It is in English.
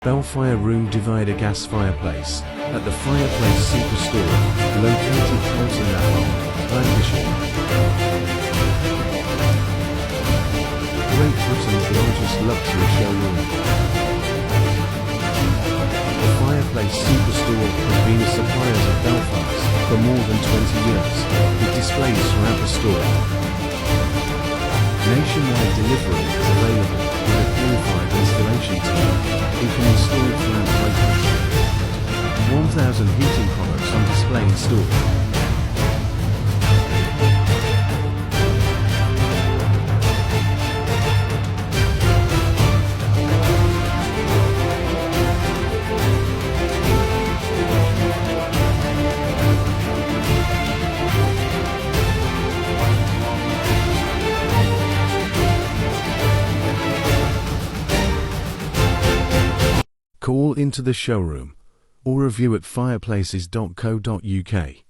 Bellfire room divider gas fireplace at the Fireplace Superstore, located Poulton, Lancashire. Great Britain's largest luxury showroom. The Fireplace Superstore has been a supplier of Bellfires for more than 20 years, with displays throughout the store. Nationwide delivery is available with a qualified installation team who can install throughout Great Britain. 1,000 heating products on display in store. Call into the showroom or review at fireplaces.co.uk.